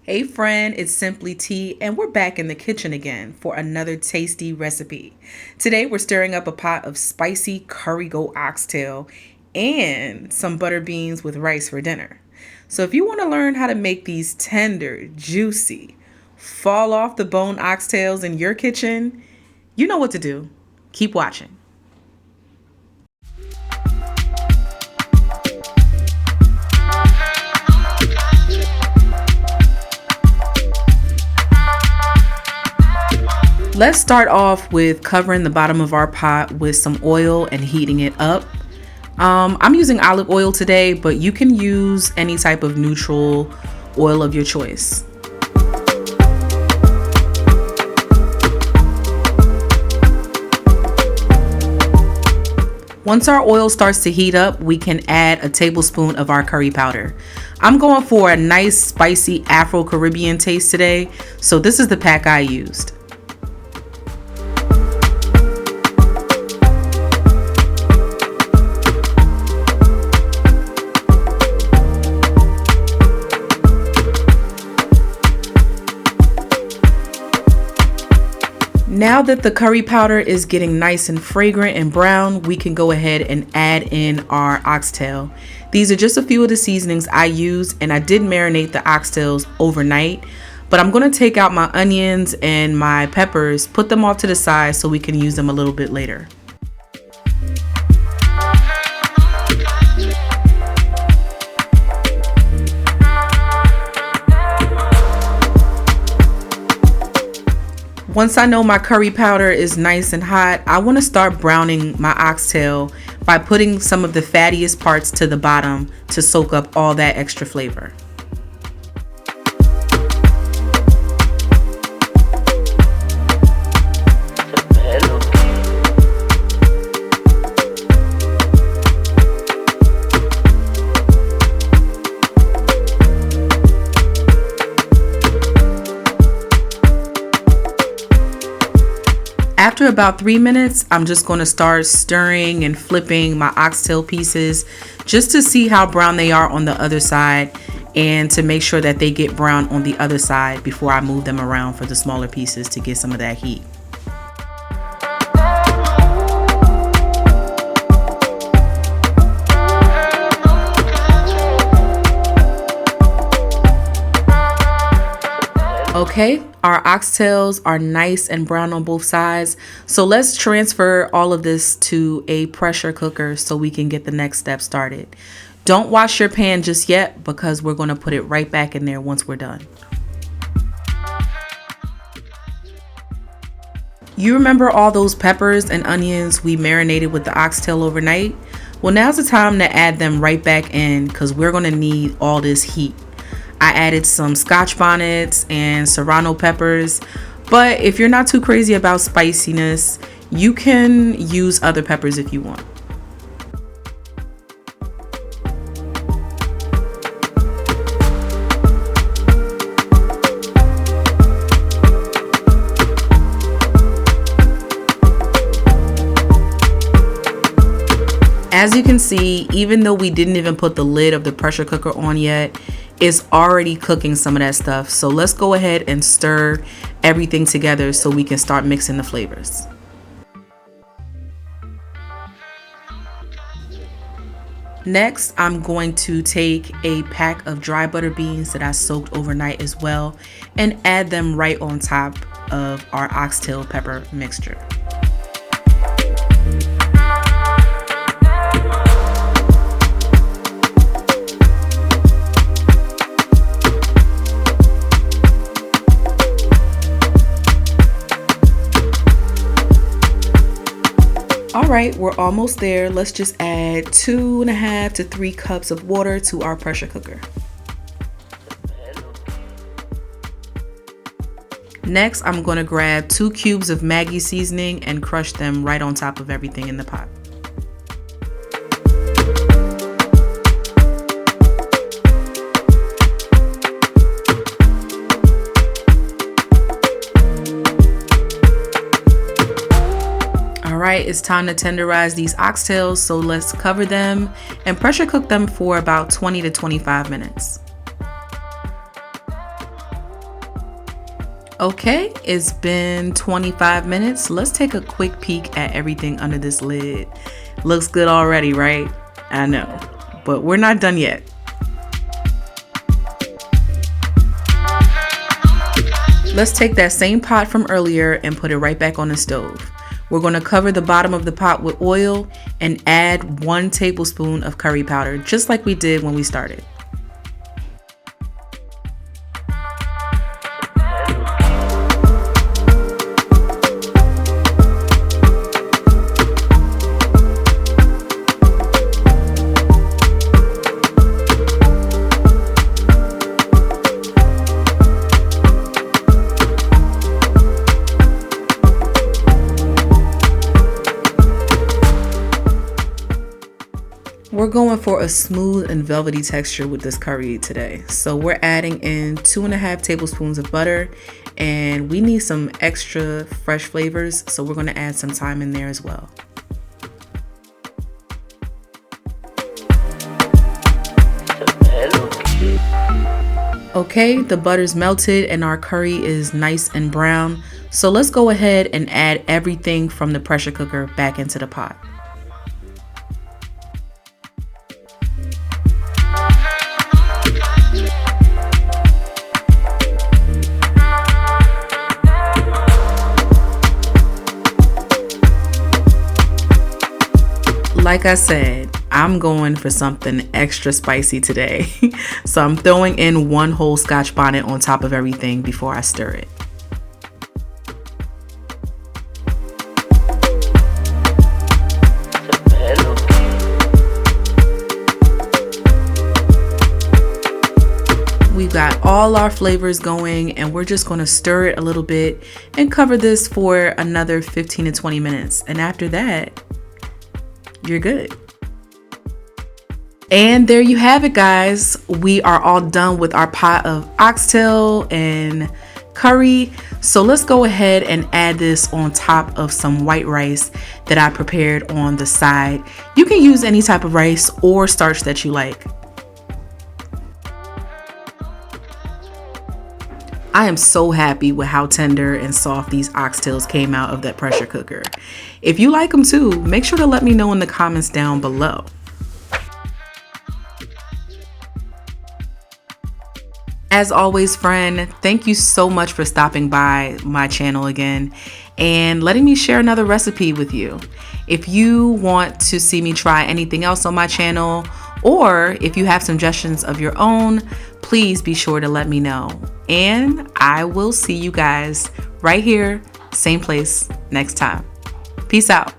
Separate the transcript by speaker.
Speaker 1: Hey friend, it's Simply Tea, and we're back in the kitchen again for another tasty recipe. Today we're stirring up a pot of spicy curry goat oxtail and some butter beans with rice for dinner. So if you want to learn how to make these tender, juicy, fall off the bone oxtails in your kitchen, you know what to do. Keep watching. Let's start off with covering the bottom of our pot with some oil and heating it up. I'm using olive oil today, but you can use any type of neutral oil of your choice. Once our oil starts to heat up, we can add a tablespoon of our curry powder. I'm going for a nice spicy Afro-Caribbean taste today, so this is the pack I used. Now that the curry powder is getting nice and fragrant and brown, we can go ahead and add in our oxtail. These are just a few of the seasonings I used, and I did marinate the oxtails overnight, but I'm going to take out my onions and my peppers, put them off to the side so we can use them a little bit later. Once I know my curry powder is nice and hot, I want to start browning my oxtail by putting some of the fattiest parts to the bottom to soak up all that extra flavor. After about 3 minutes, I'm just going to start stirring and flipping my oxtail pieces just to see how brown they are on the other side and to make sure that they get brown on the other side before I move them around for the smaller pieces to get some of that heat. Okay, our oxtails are nice and brown on both sides, so let's transfer all of this to a pressure cooker so we can get the next step started. Don't wash your pan just yet because we're going to put it right back in there once we're done. You remember all those peppers and onions we marinated with the oxtail overnight? Well, now's the time to add them right back in because we're going to need all this heat. I added some scotch bonnets and serrano peppers, but if you're not too crazy about spiciness, you can use other peppers if you want. As you can see, even though we didn't even put the lid of the pressure cooker on yet, it's already cooking some of that stuff. So let's go ahead and stir everything together so we can start mixing the flavors. Next, I'm going to take a pack of dry butter beans that I soaked overnight as well and add them right on top of our oxtail pepper mixture. Alright, we're almost there. Let's just add 2.5 to 3 cups of water to our pressure cooker. Next, I'm going to grab 2 cubes of Maggi seasoning and crush them right on top of everything in the pot. Alright, it's time to tenderize these oxtails, so let's cover them and pressure cook them for about 20 to 25 minutes. Okay, it's been 25 minutes. Let's take a quick peek at everything under this lid. Looks good already, right? I know, but we're not done yet. Let's take that same pot from earlier and put it right back on the stove. We're going to cover the bottom of the pot with oil and add 1 tablespoon of curry powder, just like we did when we started. We're going for a smooth and velvety texture with this curry today. So we're adding in 2.5 tablespoons of butter, and we need some extra fresh flavors, so we're going to add some thyme in there as well. Okay, the butter's melted and our curry is nice and brown. So let's go ahead and add everything from the pressure cooker back into the pot. Like I said, I'm going for something extra spicy today. So I'm throwing in 1 whole Scotch bonnet on top of everything before I stir it. We've got all our flavors going, and we're just going to stir it a little bit and cover this for another 15 to 20 minutes. And after that, you're good. And there you have it, guys. We are all done with our pot of oxtail and curry. So let's go ahead and add this on top of some white rice that I prepared on the side. You can use any type of rice or starch that you like. I am so happy with how tender and soft these oxtails came out of that pressure cooker. If you like them too, make sure to let me know in the comments down below. As always, friend, thank you so much for stopping by my channel again and letting me share another recipe with you. If you want to see me try anything else on my channel, or if you have suggestions of your own, please be sure to let me know. And I will see you guys right here, same place, next time. Peace out.